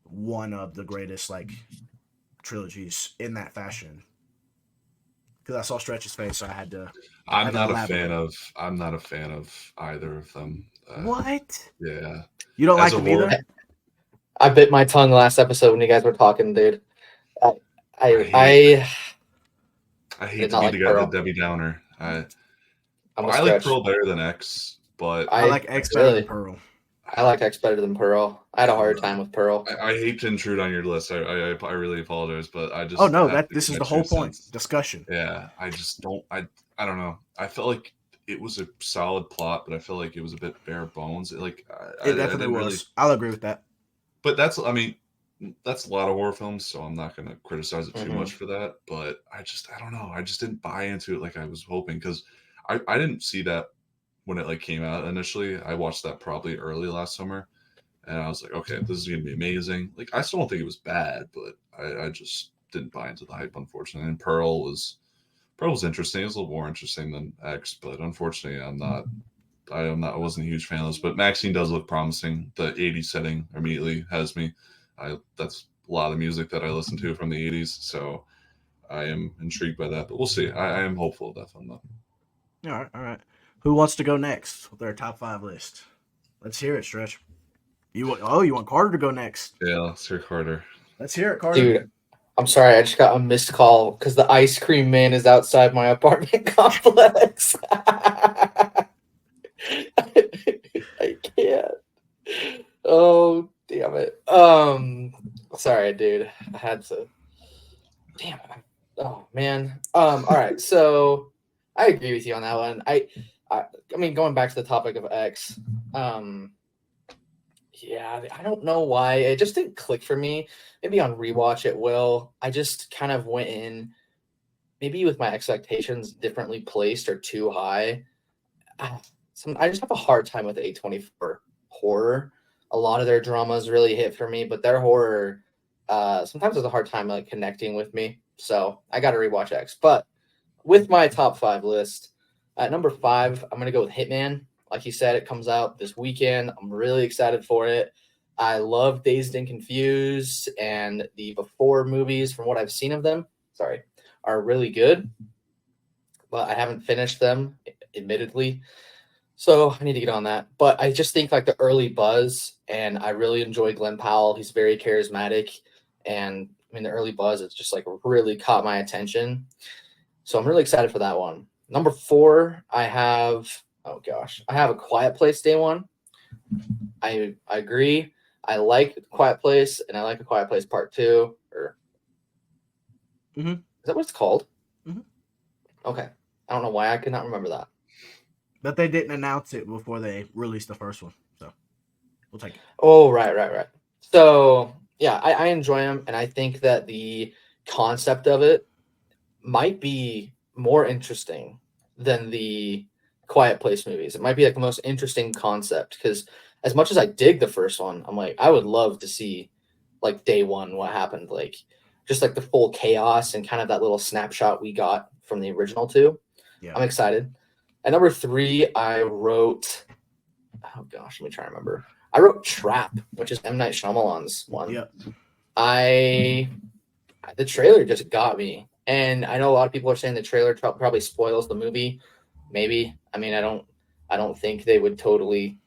one of the greatest like trilogies in that fashion. Because I saw Stretch's face, so I had to. I'm not a elaborate. fan of either of them. What? Yeah. You don't As like a them either? horror- I bit my tongue last episode when you guys were talking, dude. I hate did to not be like the guy, Pearl. the Debbie Downer. I'm a I like Stretch. Pearl better than X, but I like X better really- than Pearl. I like X better than Pearl. I had a hard time with Pearl. I hate to intrude on your list. I really apologize, but I just Oh no, have to this give is my the whole 2 point. cents. Discussion. Yeah, I just don't. I don't know. I felt like it was a solid plot, but I feel like it was a bit bare bones. Like It I definitely didn't really. was. I'll agree with that. But that's a lot of horror films, so I'm not gonna criticize it too Mm-hmm. much for that. But I don't know. I just didn't buy into it like I was hoping because I didn't see that when it like came out initially. I watched that probably early last summer, and I was like, okay, this is gonna be amazing. Like I still don't think it was bad, but I just didn't buy into the hype, unfortunately. And Pearl was interesting. It was a little more interesting than X, but unfortunately, I wasn't a huge fan of this. But Maxine does look promising. The '80s setting immediately has me. That's a lot of music that I listen to from the '80s, so I am intrigued by that. But we'll see. I am hopeful, definitely. All right, all right. Who wants to go next with their top 5 list? Let's hear it, Stretch. You want Carter to go next? Yeah, let's hear Carter. Let's hear it, Carter. Dude, I'm sorry, I just got a missed call because the ice cream man is outside my apartment complex. I can't. Oh, damn it. Sorry, dude. I had to. Damn it. Oh man. All right. So I agree with you on that one. I mean, going back to the topic of X. Yeah, I don't know why it just didn't click for me. Maybe on rewatch it will. I just kind of went in, maybe with my expectations differently placed or too high. I just have a hard time with A24 horror. A lot of their dramas really hit for me, but their horror sometimes has a hard time like connecting with me. So I got to rewatch X. But with my top 5 list, at number 5, I'm gonna go with Hitman. Like you said, it comes out this weekend. I'm really excited for it. I love Dazed and Confused, and the Before movies, from what I've seen of them, are really good. But I haven't finished them, admittedly. So I need to get on that. But I just think like the early buzz, and I really enjoy Glenn Powell. He's very charismatic. And I mean, the early buzz, it's just like really caught my attention. So I'm really excited for that one. Number 4, I have A Quiet Place Day One. I agree. I like Quiet Place, and I like A Quiet Place Part 2. Or is that what it's called? Mhm. Okay. I don't know why I could not remember that. But they didn't announce it before they released the first one, so we'll take it. Oh, right. So yeah, I enjoy them, and I think that the concept of it might be more interesting than the Quiet Place movies. It might be like the most interesting concept because as much as I dig the first one, I'm like, I would love to see like day one what happened, like just like the full chaos and kind of that little snapshot we got from the original two. Yeah. I'm excited. At number 3, I wrote, oh gosh, let me try and remember. I wrote Trap, which is M. Night Shyamalan's one. Yep. The trailer just got me. And I know a lot of people are saying the trailer probably spoils the movie. Maybe. I mean, I don't think they would totally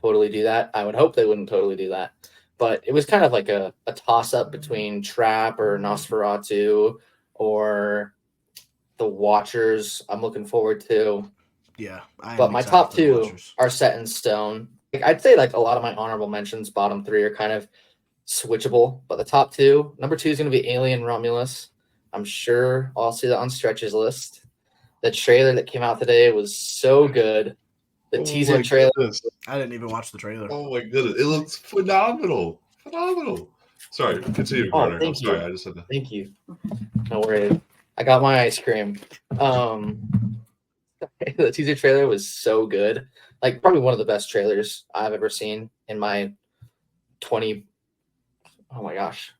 do that. I would hope they wouldn't totally do that. But it was kind of like a toss-up between Trap or Nosferatu or The Watchers I'm looking forward to. Yeah. But my top 2 are set in stone. Like, I'd say like a lot of my honorable mentions, bottom 3 are kind of switchable. But the top 2, number 2 is going to be Alien Romulus. I'm sure I'll see that on Stretch's list. The trailer that came out today was so good. The teaser trailer. I didn't even watch the trailer. Oh my goodness. It looks phenomenal. Sorry, continue, Carter. I'm sorry. I just said that. Thank you. No worries. I got my ice cream. The teaser trailer was so good. Like probably one of the best trailers I've ever seen in my 20. Oh my gosh.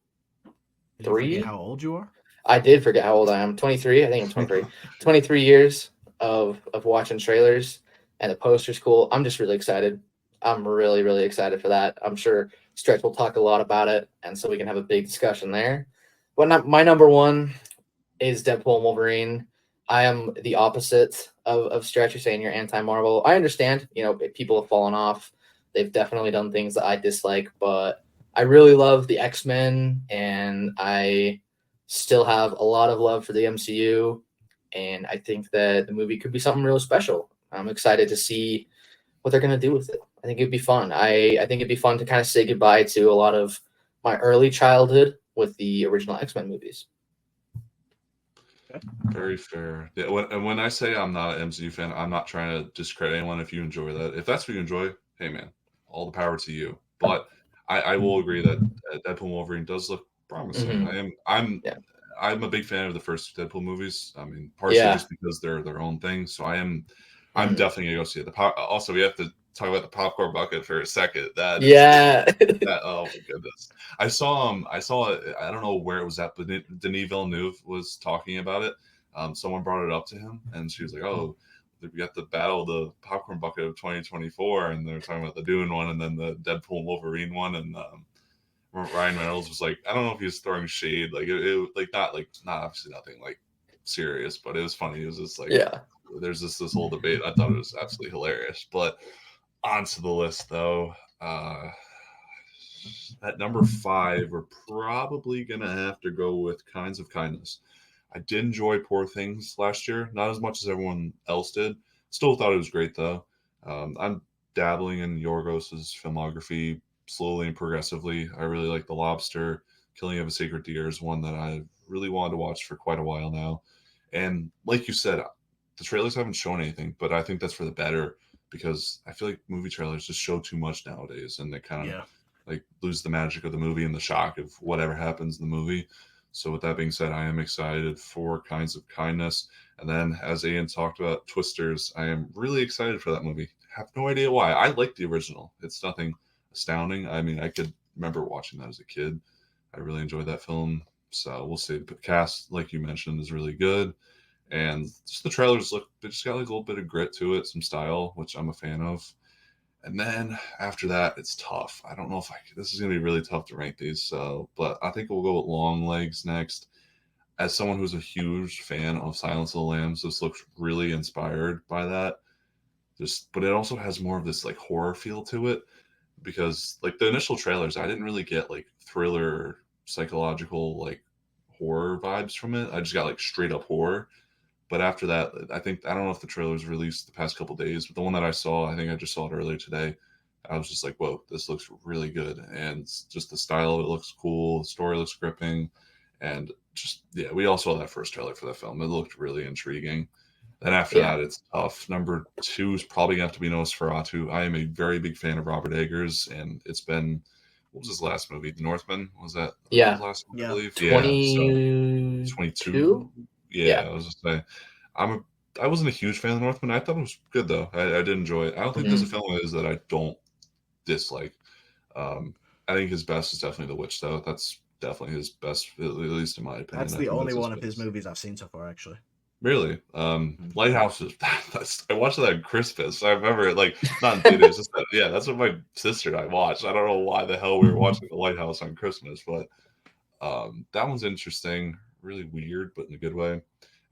Did you forget how old you are? I did forget how old I am. 23. I think I'm 23. 23 years of watching trailers, and the poster's cool. I'm just really excited. I'm really, really excited for that. I'm sure Stretch will talk a lot about it, and so we can have a big discussion there. But my number 1 is Deadpool and Wolverine. I am the opposite of Stretch. You're saying you're anti-Marvel. I understand, people have fallen off. They've definitely done things that I dislike, but I really love the X-Men, and I still have a lot of love for the MCU, and I think that the movie could be something real special. I'm excited to see what they're going to do with it. I think it'd be fun. I think it'd be fun to kind of say goodbye to a lot of my early childhood with the original X-Men movies. Very fair. Yeah, when I say I'm not an MCU fan, I'm not trying to discredit anyone. If you enjoy that, if that's what you enjoy, hey man, all the power to you. But I will agree that Deadpool and Wolverine does look promising. Hmm. Yeah. I'm a big fan of the first Deadpool movies. I mean, partially Yeah. just because they're their own thing. So I'm Mhm. definitely gonna go see it. Also, we have to talk about the popcorn bucket for a second. That is Yeah. that. Oh my goodness. I saw it. I don't know where it was at, but Denis Villeneuve was talking about it. Someone brought it up to him, and she was like, "Oh, we got the battle of the popcorn bucket of 2024," and they're talking about the Dune one, and then the Deadpool and Wolverine one, and Ryan Reynolds was like, I don't know if he was throwing shade, not obviously nothing like serious, but it was funny. It was just like Yeah. there's this whole debate. I thought it was absolutely hilarious. But onto the list though. At number 5, we're probably gonna have to go with Kinds of Kindness. I did enjoy Poor Things last year, not as much as everyone else did. Still thought it was great though. I'm dabbling in Yorgos's filmography slowly and progressively. I really like The Lobster. Killing of a Sacred Deer is one that I really wanted to watch for quite a while now. And like you said, the trailers haven't shown anything, but I think that's for the better because I feel like movie trailers just show too much nowadays, and they kind of Yeah. like lose the magic of the movie and the shock of whatever happens in the movie. So with that being said, I am excited for Kinds of Kindness. And then as Ian talked about Twisters, I am really excited for that movie. Have no idea why. I like the original. It's nothing astounding. I mean, I could remember watching that as a kid. I really enjoyed that film. So we'll see. The cast, like you mentioned, is really good. And just the trailers look, they just got like a little bit of grit to it, some style, which I'm a fan of. And then after that, it's tough. I don't know if this is going to be really tough to rank these. So, but I think we'll go with Long Legs next. As someone who's a huge fan of Silence of the Lambs, this looks really inspired by that. But it also has more of this like horror feel to it because like the initial trailers, I didn't really get like thriller, psychological like horror vibes from it. I just got like straight up horror. But after that, I don't know if the trailer was released the past couple days, but the one that I saw, I think I just saw it earlier today. I was just like, whoa, this looks really good. And just the style of it looks cool. The story looks gripping. And just, yeah, we all saw that first trailer for the film. It looked really intriguing. Then after Yeah. that, it's tough. Number 2 is probably going to have to be Nosferatu. I am a very big fan of Robert Eggers, and it's been, what was his last movie? The Northman? Was that his Yeah. last one, I Yeah. believe? Yeah. So 22. 22. Yeah, Yeah. I was just saying. I'm a I wasn't a huge fan of the Northman. I thought it was good though. I did enjoy it. I don't think there's a Hmm. film of his that I don't dislike. Um, I think his best is definitely The Witch though. That's definitely his best, at least in my opinion. That's I the think only that's his one of his best. movies I've seen so far, actually. Really, Mhm. Lighthouse is. I watched that on Christmas. I remember it like not in theaters. Just yeah, that's what my sister and I watched. I don't know why the hell we were watching The Lighthouse on Christmas, but that one's interesting. Really weird, but in a good way.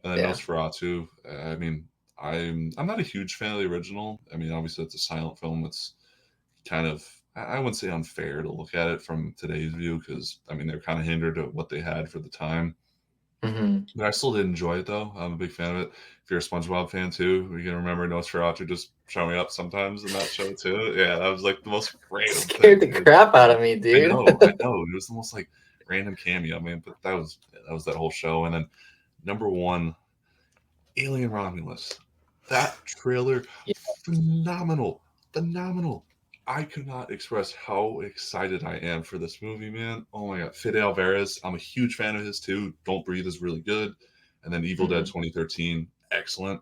And then Yeah. Nosferatu. I mean, I'm not a huge fan of the original. I mean, obviously it's a silent film. It's kind of I wouldn't say unfair to look at it from today's view because I mean they're kind of hindered at what they had for the time. Hmm. But I still did enjoy it though. I'm a big fan of it. If you're a SpongeBob fan too, you can remember Nosferatu just showing up sometimes in that show too. Yeah, that was like the most random Scared thing. the crap out of me, I dude. know, I know. It was the most like random cameo, man. But that was that whole show. And then number 1, Alien Romulus. That trailer, Yeah. phenomenal, phenomenal. I could not express how excited I am for this movie, man. Oh my god, Fede Alvarez. I'm a huge fan of his too. Don't Breathe is really good, and then Evil Dead Hmm. 2013, excellent.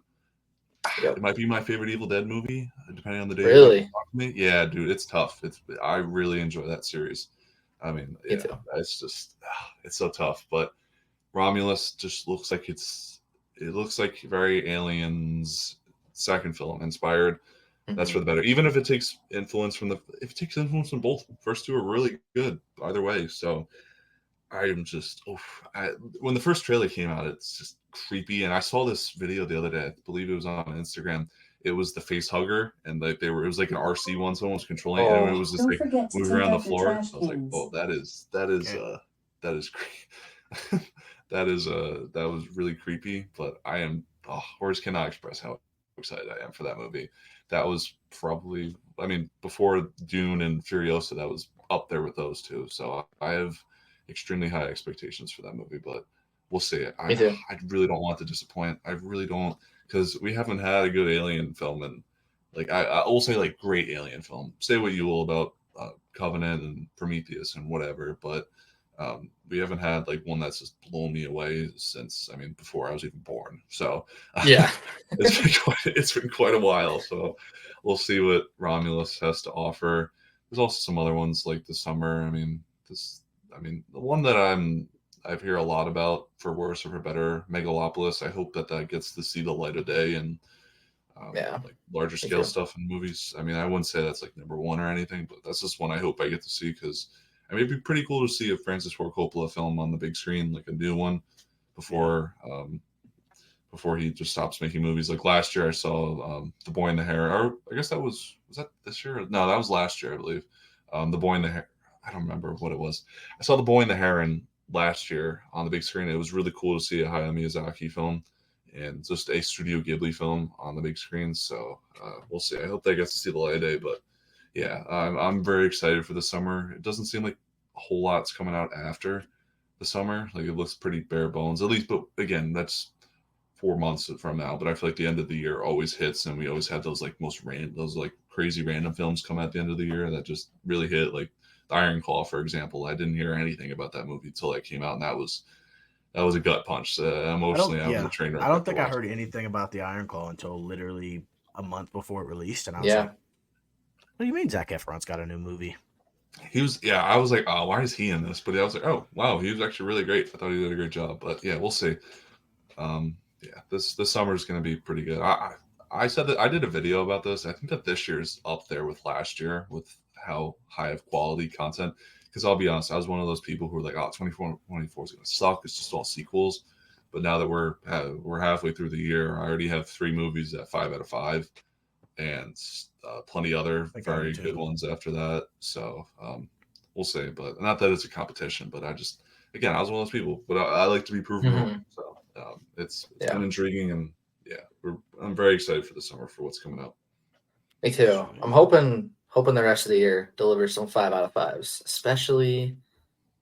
It Yep. might be my favorite Evil Dead movie, depending on the day of the week. Really? Talk to me. Yeah, dude, it's tough. I really enjoy that series. I mean, Me yeah, too. it's just it's so tough. But Romulus just it looks like very Aliens second film inspired. That's for Hmm. the better. Even if it takes influence from if it takes influence from both. First two are really good either way. So I am just when the first trailer came out, it's just creepy. And I saw this video the other day. I believe it was on Instagram. It was the face hugger, and like it was like an RC one. Someone was controlling it, and it Oh. was just Don't like forget to moving take around the out your floor. trash I was like, oh, cans. Okay. that is creepy. That was really creepy. But words cannot express how excited I am for that movie. That was probably, I mean, before Dune and Furiosa, that was up there with those two. So I have extremely high expectations for that movie. But we'll see. Me too. I really don't want to disappoint. I really don't, because we haven't had a good alien film, and like I will say like great alien film. Say what you will about Covenant and Prometheus and whatever, but we haven't had like one that's just blown me away since, I mean, before I was even born. So Yeah. it's been quite a while. So we'll see what Romulus has to offer. There's also some other ones like the summer. I mean, the one that I hear a lot about, for worse or for better, Megalopolis. I hope that gets to see the light of day and Yeah. like larger Me scale too. stuff in movies. I mean, I wouldn't say that's like number one or anything, but that's just one I hope I get to see, because I mean, it'd be pretty cool to see a Francis Ford Coppola film on the big screen, like a new one, Yeah. before before he just stops making movies. Like last year, I saw The Boy and the Heron, or I guess was that this year? No, that was last year, I believe. The Boy and the Heron. I don't remember what it was. I saw The Boy and the Heron last year on the big screen. It was really cool to see a Hayao Miyazaki film and just a Studio Ghibli film on the big screen. So we'll see. I hope that gets to see the light of day. But yeah, I'm very excited for the summer. It doesn't seem like a whole lot's coming out after the summer. Like it looks pretty bare bones, at least. But again, that's 4 months from now. But I feel like the end of the year always hits, and we always have those like those like crazy random films come at the end of the year that just really hit. Like the Iron Claw, for example. I didn't hear anything about that movie until that came out, and that was a gut punch. Emotionally, I was a train I wreck don't after think I watching heard it. anything about the Iron Claw until literally a month before it released, and I was like, Yeah. "What do you mean Zac Efron's got a new movie?" He was, yeah. I was like, oh, why is he in this? But I was like, oh, wow, he was actually really great. I thought he did a great job. But yeah, we'll see. Yeah, this summer is going to be pretty good. I said that I did a video about this. I think that this year's up there with last year with how high of quality content. Because I'll be honest, I was one of those people who were like, oh, 24 is going to suck. It's just all sequels. But now that we're halfway through the year, I already have 3 movies at 5 out of 5, and plenty I other think I do very good too. ones after that. So we'll see. But not that it's a competition, but again, I was one of those people. But I like to be proven wrong. Hmm. So it's been Yeah. intriguing, and yeah, I'm very excited for the summer for what's coming up. Me too. I'm Sweet. hoping the rest of the year delivers some 5 out of 5s, especially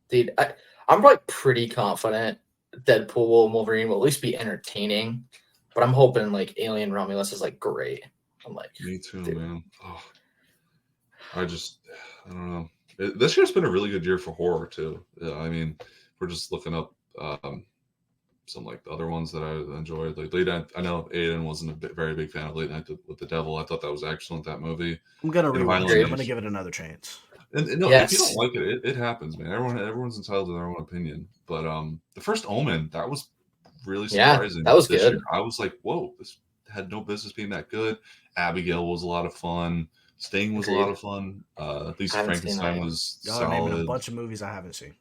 dude. I'm like pretty confident Deadpool and Wolverine will at least be entertaining, but I'm hoping like Alien Romulus is like great. I'm like, Me too, dude, man. Oh, I just I don't know. This year's been a really good year for horror too. Yeah, I mean, we're just looking up some like the other ones that I enjoyed. Like Late Night. I know Aiden wasn't very big fan of Late Night with the Devil. I thought that was excellent. That movie. I'm gonna And rewatch Violent it. I'm agreed. gonna Night. give it another chance. And no, if you don't Yes. like it happens, man. Everyone's entitled to their own opinion. But the first Omen, that was really Yeah, surprising that was this year. good. I was like, whoa, this had no business being that good. Abigail was a lot of fun. Sting was a lot Agreed. of fun. I Lisa haven't seen that Frankenstein yet. was Y'all are naming a solid. bunch of movies I haven't seen.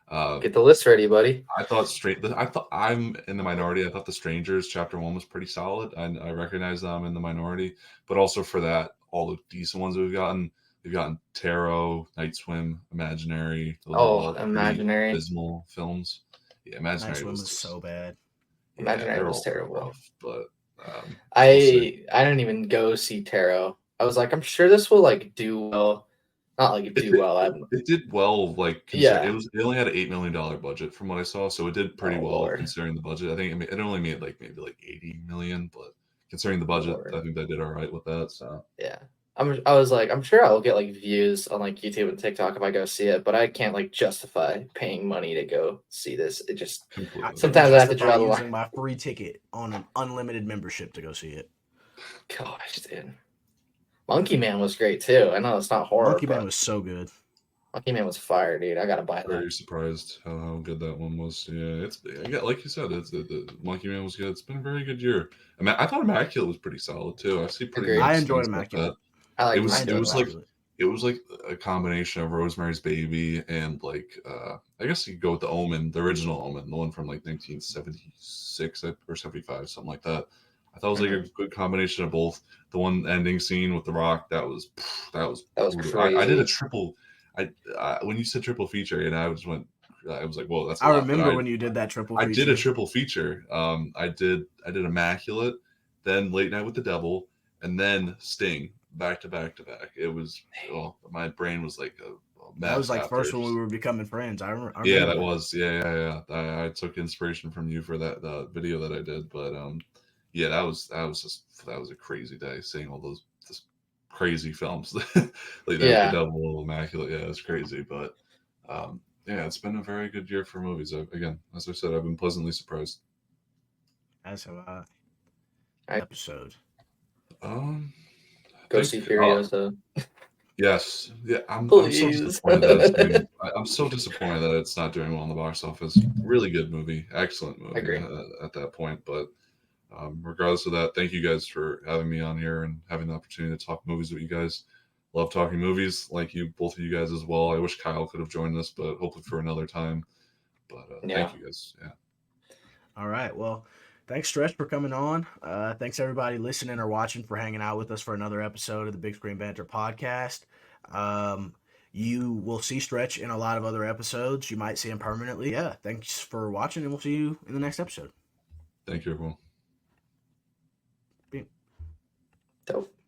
uh, Get the list ready, buddy. I thought I'm in the minority. I thought The Strangers Chapter 1 was pretty solid. I recognize that I'm in the minority, but also for that, all the decent ones we've gotten Tarot, Night Swim, Imaginary. Those are Oh, all pretty Imaginary. abysmal films. Yeah, Night Imaginary Swim was was just, so bad. yeah, Imaginary they're was all real terrible. rough, but we'll see. I didn't even go see Tarot. I was like, I'm sure this will like do well. Not like It do did, well. it, I'm it did well, like yeah. it only had an $8 million budget from what I saw, so it did pretty Oh well Lord. considering the budget. I think it only made like maybe like 80 million, but considering the budget, Lord. I think they did all right with that. So Yeah. I was like, I'm sure I'll get like views on like YouTube and TikTok if I go see it, but I can't like justify paying money to go see this. It just I completely. couldn't sometimes I have to justify draw the line. using my free ticket on an unlimited membership to go see it. Gosh, dude. Monkey Man was great too. I know it's not horror, Monkey Man but was so good. Monkey Man was fire, dude. I gotta buy that. Very surprised how good that one was. Yeah, like you said, the Monkey Man was good. It's been a very good year. I mean, I thought Immaculate was pretty solid too. I see pretty Agreed. I mixed enjoyed things about that. Immaculate. I It like I was it enjoyed Immaculate was a lot. like Immaculate. it was like a combination of Rosemary's Baby and like I guess you could go with the Omen, the original Omen, the one from like 1976 or 75, something like that. I thought it was like a Mhm. good combination of both. The one ending scene with The Rock, that was That was brutal. I did a crazy. triple. When you said triple feature, and I just went, I was like, whoa, that's a I lot. But remember when you did that triple I did a feature. triple feature. I did Immaculate, then Late Night with the Devil, and then Sting back to back to back. It was, oh, my brain was like That was meth like after. first when we were becoming friends. I Yeah, remember that that. was I took inspiration from you for that the video that I did, but yeah, that was a crazy day seeing all those just crazy films like the Yeah. Devil, Immaculate. Yeah, it's crazy, but yeah, it's been a very good year for movies. Again, as I said, I've been pleasantly surprised. That's a I episode. Um, I go see think Furiosa. yes, yeah, I'm so Please. disappointed that it's doing. I'm so disappointed that it's not doing well in the box office. Really good movie, excellent I movie agree. at that point, but. Regardless of that, thank you guys for having me on here and having the opportunity to talk movies with you guys. Love talking movies, like you, both of you guys as well. I wish Kyle could have joined us, but hopefully for another time. But Yeah. thank you guys. Yeah, All right. Well, thanks, Stretch, for coming on. Thanks, everybody listening or watching, for hanging out with us for another episode of the Big Screen Banter podcast. Um, you will see Stretch in a lot of other episodes. You might see him permanently. Yeah. Thanks for watching, and we'll see you in the next episode. thank you, everyone. Dope.